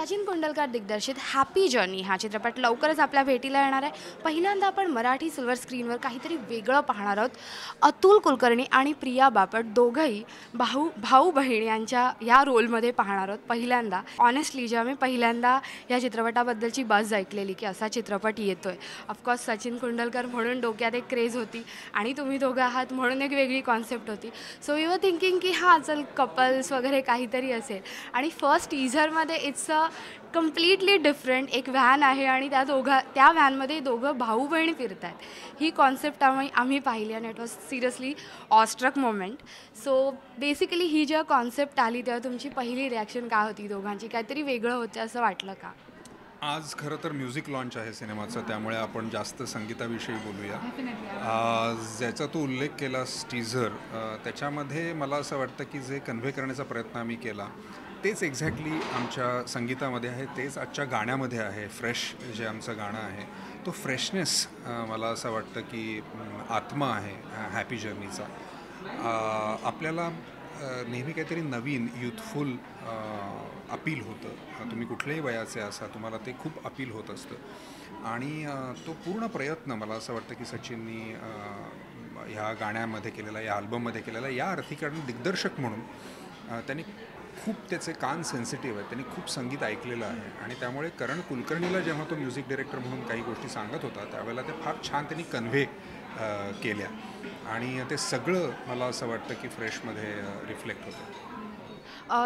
सचिन कुंडलकर दिग्दर्शित happy journey हा चित्रपट लवकरच आपल्या भेटीला येणार आहे। पहिल्यांदा आपण मराठी सिल्वर स्क्रीनवर काहीतरी वेगळं पाहणार आहोत। अतुल कुलकर्णी आणि प्रिया बापट दोघंही भाऊ बहीण यांच्या या रोलमध्ये पाहणार आहोत पहिल्यांदा। ऑनेस्टली जेव्हा मी पहिल्यांदा या चित्रपटाबद्दलची बझ ऐकलेली की असा चित्रपट येतोय, ऑफकोर्स सचिन कुंडलकर म्हणून डोक्यात एक क्रेज होती आणि तुम्ही दोघं आहात म्हणून एक वेगळी कॉन्सेप्ट होती। सो वी वर थिंकिंग की हां चल कपल्स वगैरे काहीतरी असेल आणि फर्स्ट टीझरमध्ये इट्स अ कम्प्लिटली डिफरंट एक व्हॅन आहे आणि त्या व्हॅनमध्ये दोघं भाऊ बहीण फिरत आहेत। ही कॉन्सेप्ट आम्ही पाहिली आणि it was seriously awestruck moment. So basically ही जेव्हा कॉन्सेप्ट आली तेव्हा तुमची पहिली रिॲक्शन काय होती दोघांची? काहीतरी वेगळं होतं असं वाटलं का? आज खरं तर म्युझिक लॉन्च आहे सिनेमाचं, त्यामुळे आपण जास्त संगीताविषयी बोलूया। ज्याचा तू उल्लेख केलास टीझर, त्याच्यामध्ये मला असं वाटतं की जे कन्व्हे करण्याचा प्रयत्न आम्ही केला तेच एक्झॅक्टली आमच्या संगीतामध्ये आहे, तेच आजच्या गाण्यामध्ये आहे। फ्रेश जे आमचं गाणं आहे तो फ्रेशनेस मला असं वाटतं की आत्मा आहे हॅपी जर्नीचा। आपल्याला नेहमी काहीतरी नवीन युथफुल अपील होतं। तुम्ही कुठल्याही वयाचे असा तुम्हाला ते खूप अपील होत असतं आणि तो पूर्ण प्रयत्न मला असं वाटतं की सचिननी ह्या गाण्यामध्ये केलेला, या अल्बममध्ये केलेला। या अर्थी कारण दिग्दर्शक म्हणून त्यांनी खूप त्याचे कान सेन्सिटिव्ह आहेत, त्यांनी खूप संगीत ऐकलेलं आहे आणि त्यामुळे करण कुलकर्णीला जेव्हा तो म्युझिक डायरेक्टर म्हणून काही गोष्टी सांगत होता त्यावेळेला ते फार छान त्यांनी कन्व्हे केल्या आणि ते सगळं मला असं वाटतं की फ्रेशमध्ये रिफ्लेक्ट होतं।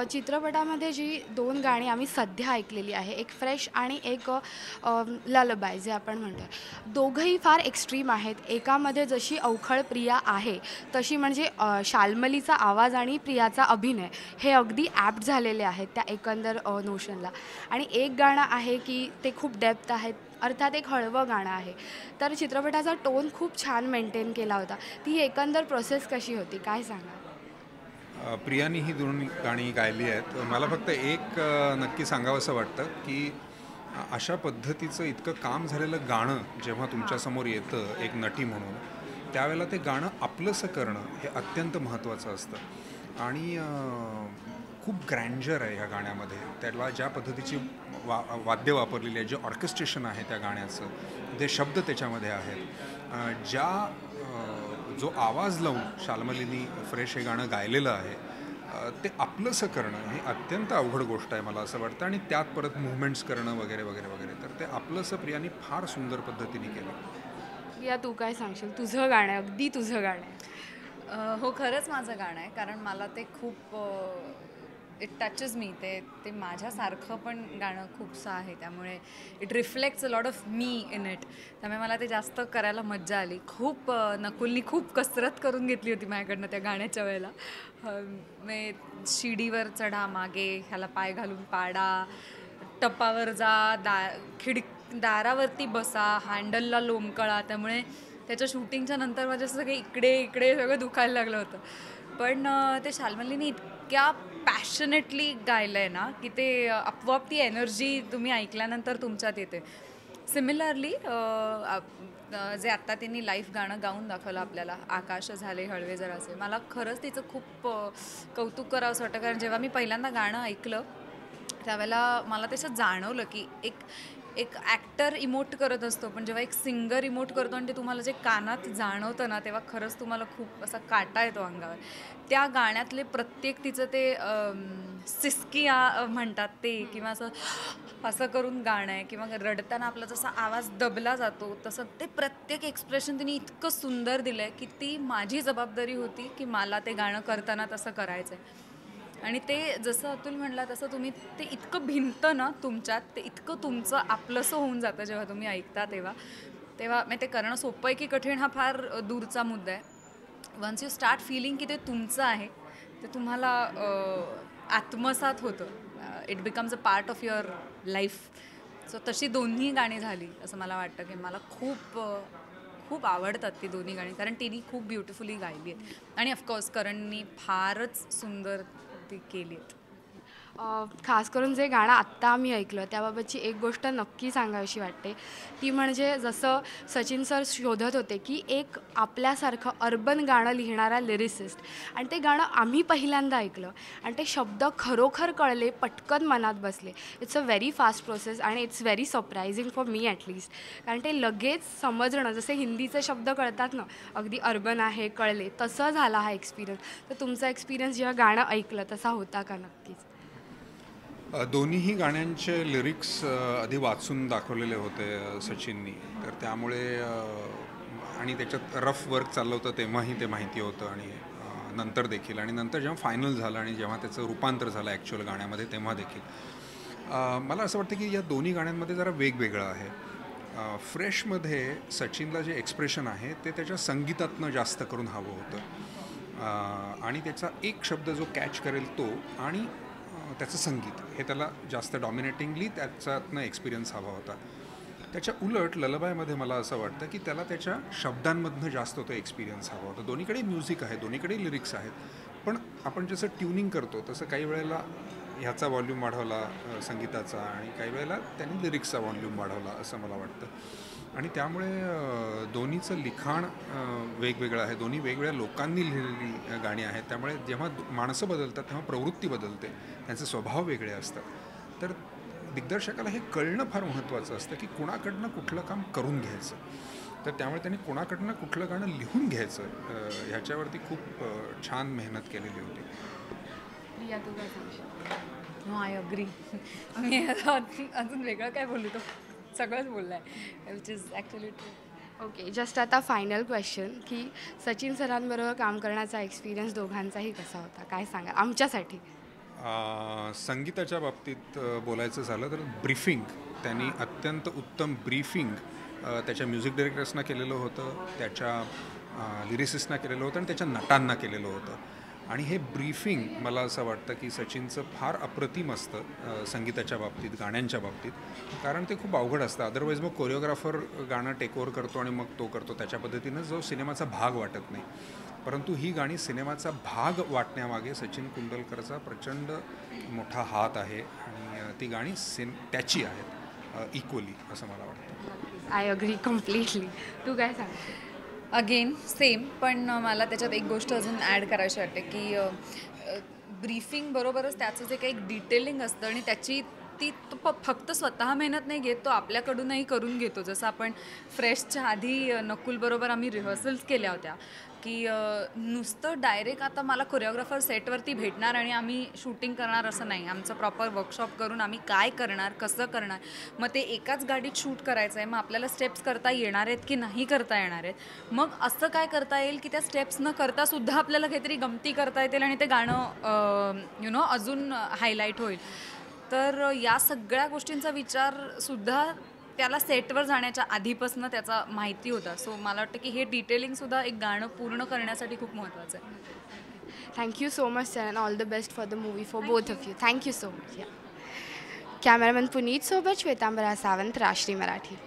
चित्रपटामध्ये जी दोन गाणी आम्ही सध्या ऐकलेली आहे, एक फ्रेश आणि एक ललबाय जे आपण म्हणतो, दोघंही फार एक्स्ट्रीम आहेत। एकामध्ये जशी अवखळ प्रिया आहे तशी म्हणजे शाल्मलीचा आवाज आणि प्रियाचा अभिनय हे अगदी ॲप्ट झालेले आहेत त्या एकंदर नोशनला। आणि एक गाणं आहे की ते खूप डेप्थ आहेत, अर्थात एक हळवं गाणं आहे। तर चित्रपटाचा टोन खूप छान मेंटेन केला होता। ती एकंदर प्रोसेस कशी होती काय सांगा? प्रियानी ही दोन गाणी गायली आहेत। मला फक्त एक नक्की सांगावंसं वाटतं की अशा पद्धतीचं इतकं काम झालेलं गाणं जेव्हा तुमच्यासमोर येतं एक नटी म्हणून, त्यावेळेला ते गाणं आपलंसं करणं हे अत्यंत महत्त्वाचं असतं आणि खूप ग्रँडर आहे ह्या गाण्यामध्ये। त्याला ज्या पद्धतीची वाद्य वापरलेली आहे, जे ऑर्केस्ट्रेशन आहे त्या गाण्याचं, जे शब्द त्याच्यामध्ये आहेत, जो आवाज लावून शाल्मलीनी फ्रेश हे गाणं गायलेलं आहे, ते आपलंसं करणं ही अत्यंत अवघड गोष्ट आहे मला असं वाटतं आणि त्यात परत मुवमेंट्स करणं वगैरे वगैरे वगैरे, तर ते आपलंसं प्रियानी फार सुंदर पद्धतीने केलं। या तू काय सांगशील? तुझं गाणं आहे, अगदी तुझं गाणं आहे। हो, खरंच माझं गाणं आहे, कारण मला ते खूप इट टचेस मी। ते माझ्यासारखं पण गाणं खूपसं आहे, त्यामुळे it reflects a lot of me in it. त्यामुळे मला ते जास्त करायला मज्जा आली। खूप नकुलनी खूप कसरत करून घेतली होती माझ्याकडनं त्या गाण्याच्या वेळेला। मी शिडीवर चढा, मागे ह्याला पाय घालून पाडा, टपावर जा, दारावरती बसा, हँडलला लोंबकळा। त्यामुळे त्याच्या शूटिंगच्या नंतर माझं सगळे इकडे सगळं दुखायला लागलं होतं। पण ते शाल्मलीने इतक्या पॅशनेटली गायलं आहे ना की ते आपोआप ती एनर्जी तुम्ही ऐकल्यानंतर तुमच्यात येते। सिमिलरली जे आत्ता त्यांनी लाईव्ह गाणं गाऊन दाखवलं आपल्याला, आकाश झाले हळवे जरासे, मला खरंच तिचं खूप कौतुक करावंसं वाटतं। कारण जेव्हा मी पहिल्यांदा गाणं ऐकलं त्यावेळेला मला तसं जाणवलं की एक ॲक्टर इमोट करत असतो, पण जेव्हा एक सिंगर इमोट करतो आणि ते तुम्हाला जे कानात जाणवतं ना, तेव्हा खरंच तुम्हाला खूप असा काटा येतो अंगावर। त्या गाण्यातले प्रत्येक तिचं ते सिस्किया म्हणतात ते, किंवा असं करून गाणं आहे, किंवा रडताना आपला जसा आवाज दबला जातो तसं ते प्रत्येक एक्सप्रेशन तिने इतकं सुंदर दिलं आहे की ती माझी जबाबदारी होती की मला ते गाणं करताना तसं करायचं आहे। आणि ते जसं अतुल म्हणला तसं तुम्ही ते इतकं भिनतं ना तुमच्यात, ते इतकं तुमचं आपलंसं होऊन जातं जेव्हा तुम्ही ऐकता तेव्हा ते करणं सोपं आहे की कठीण हा फार दूरचा मुद्दा आहे। वन्स यू स्टार्ट फिलिंग की ते तुमचं आहे, ते तुम्हाला आत्मसात होतं। It becomes a part of your life. So तशी दोन्ही गाणी झाली असं मला वाटतं की मला खूप आवडतात ती दोन्ही गाणी, कारण तिने खूप ब्युटिफुली गायली आहेत आणि ऑफकोर्स करणनी फारच सुंदर ती केली आहेत। खास करून जे गाणं आत्ता आम्ही ऐकलं त्याबाबतची एक गोष्ट नक्की सांगावीशी वाटते, ती म्हणजे जसं सचिन सर शोधत होते की एक आपल्यासारखं अर्बन गाणं लिहिणारा लिरिसिस्ट, आणि ते गाणं आम्ही पहिल्यांदा ऐकलं आणि ते शब्द खरोखर कळले, पटकन मनात बसले. It's a very fast process आणि it's very surprising for me at least, कारण ते लगेच समजणं, जसे हिंदीचे शब्द कळतात ना, अगदी अर्बन आहे कळले, तसं झाला हा एक्सपिरियन्स. तर तुमचा एक्सपिरियन्स जेव्हा गाणं ऐकलं तसा होता का? नक्कीच. दोन्हीही गाण्यांचे लिरिक्स आधी वाचून दाखवलेले होते सचिननी, तर त्यामुळे आणि त्याच्यात रफ वर्क चाललं होतं तेव्हाही ते माहिती होतं, आणि नंतर देखील, आणि नंतर जेव्हा फायनल झालं आणि जेव्हा त्याचं रूपांतर झालं ॲक्च्युअल गाण्यामध्ये तेव्हा देखील मला असं वाटतं की या दोन्ही गाण्यांमध्ये जरा वेगवेगळं आहे. फ्रेशमध्ये सचिनला जे एक्सप्रेशन आहे ते त्याच्या संगीतातनं जास्त करून हवं होतं, आणि त्याचा एक शब्द जो कॅच करेल तो, आणि त्याचं संगीत हे त्याला जास्त डॉमिनेटिंगली त्याच्यातनं एक्सपिरियन्स हवा होता. त्याच्या उलट ललबायमध्ये मला असं वाटतं की त्याला त्याच्या शब्दांमधनं जास्त तो एक्सपिरियन्स हवा होता. दोन्हीकडे म्युझिक आहे, दोन्हीकडे लिरिक्स आहेत, पण आपण जसं ट्युनिंग करतो तसं काही वेळेला ह्याचा व्हॉल्यूम वाढवला संगीताचा, आणि काही वेळेला त्यांनी लिरिक्सचा व्हॉल्यूम वाढवला असं मला वाटतं. आणि त्यामुळे दोन्हीचं लिखाण वेगवेगळं आहे, दोन्ही वेगवेगळ्या लोकांनी लिहिलेली गाणी आहेत. त्यामुळे जेव्हा माणसं बदलतात तेव्हा प्रवृत्ती बदलते, त्यांचे स्वभाव वेगळे असतात. तर दिग्दर्शकाला हे कळणं फार महत्त्वाचं असतं की कुणाकडनं कुठलं काम करून घ्यायचं. तर त्यामुळे त्यांनी कुणाकडनं कुठलं गाणं लिहून घ्यायचं ह्याच्यावरती खूप छान मेहनत केलेली होती. प्रिया, तू काय सांगशील? I agree. मी अजून वेगळं काय बोलू, तो सगळंच बोलला आहे, which is actually true. Okay, just आता फायनल क्वेश्चन, की सचिन सरांबरोबर काम करण्याचा एक्सपिरियन्स दोघांचाही कसा होता, काय सांगा आमच्यासाठी? संगीताच्या बाबतीत बोलायचं झालं तर ब्रीफिंग, त्यांनी अत्यंत उत्तम ब्रीफिंग त्याच्या म्युझिक डायरेक्टर्सना केलेलं होतं, त्याच्या लिरिसिस्टना केलेलं होतं, आणि त्याच्या नटांना केलेलं होतं. आणि हे ब्रीफिंग मला असं वाटतं की सचिनचं फार अप्रतिम असतं संगीताच्या बाबतीत, गाण्यांच्या बाबतीत, कारण ते खूप अवघड असतं. अदरवाईज मग कोरिओग्राफर गाणं टेक ओव्हर करतो आणि मग तो करतो त्याच्या पद्धतीनं, जो सिनेमाचा भाग वाटत नाही. परंतु ही गाणी सिनेमाचा भाग वाटण्यामागे सचिन कुंडलकरचा प्रचंड मोठा हात आहे, आणि ती गाणी त्याची आहेत इक्वली असं मला वाटतं. I agree completely. तू काय सांगते? अगेन सेम, पण मला त्याच्यात एक गोष्ट अजून ॲड करायची वाटते की ब्रीफिंग बरोबरच त्याचं जे काही डिटेलिंग असतं, आणि त्याची ती फक्त स्वतः मेहनत नाही घेत, तो आपल्याकडूनही करून घेतो. जसं आपण फ्रेशच्या आधी नकुलबरोबर आम्ही रिहर्सल्स केल्या होत्या की नुसतं डायरेक्ट आता मला कोरिओग्राफर सेटवरती भेटणार आणि आम्ही शूटिंग करणार असं नाही. आमचं प्रॉपर वर्कशॉप करून आम्ही काय करणार, कसं करणार, मग ते एकाच गाडीत शूट करायचं आहे, मग आपल्याला स्टेप्स करता येणार आहेत की नाही करता येणार आहेत, मग असं काय करता येईल की त्या स्टेप्स न करतासुद्धा आपल्याला काहीतरी गमती करता येतील आणि ते गाणं अजून हायलाईट होईल. तर या सगळ्या गोष्टींचा विचारसुद्धा त्याला सेटवर जाण्याच्या आधीपासून त्याचा माहिती होता. सो मला वाटतं की हे डिटेलिंगसुद्धा एक गाणं पूर्ण करण्यासाठी खूप महत्त्वाचं आहे. Thank you so much sir, and all the best for the movie for both of you. Thank you so much. Cameraman Puneet सोबत श्वेतांबरा सावंत, राष्ट्रीय मराठी.